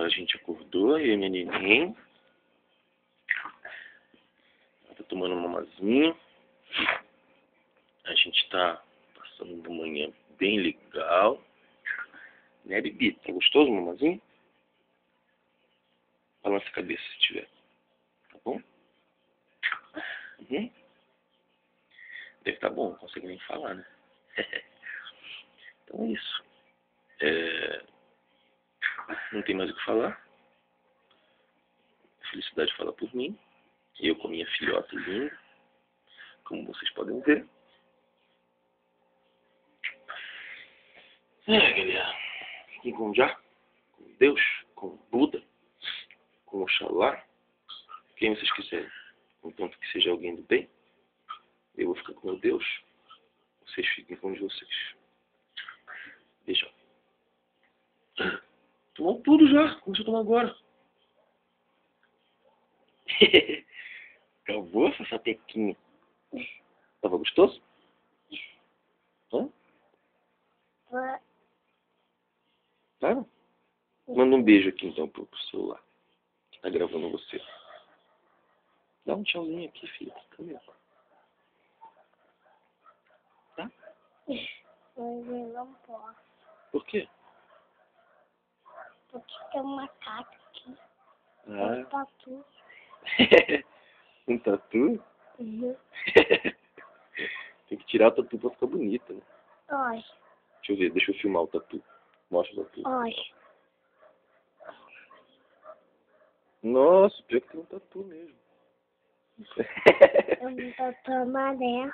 Agora a gente acordou, eu e minha neném. Ela tá tomando um mamazinho. A gente tá passando uma manhã bem legal. Né, Bibi? Tá gostoso o mamazinho? Balança a cabeça se tiver. Tá bom? Uhum. Deve tá bom, não consigo nem falar, né? Então é isso. Não tem mais o que falar. A felicidade fala por mim. Eu com minha filhota linda, como vocês podem ver. Galera. Fiquem com Já, com Deus, com Buda, com Oxalá, quem vocês quiserem. Enquanto que seja alguém do bem, eu vou ficar com meu Deus. Vocês fiquem com os de vocês. Beijão. Tomou tudo já. Começou a tomar agora. Acabou essa sapequinha. Tava gostoso? Hã? Claro? Manda um beijo aqui então pro celular. Que tá gravando você. Dá um tchauzinho aqui, filho. Cadê? Tá? Mas eu não posso. Por quê? Porque tem uma macaco aqui. Ah. Um tatu. Um tatu? Uhum. Tem que tirar o tatu pra ficar bonita, né? Olha. Deixa eu ver, deixa eu filmar o tatu. Mostra o tatu. Olha. Nossa, pior que tem um tatu mesmo. É um tatu amarelo.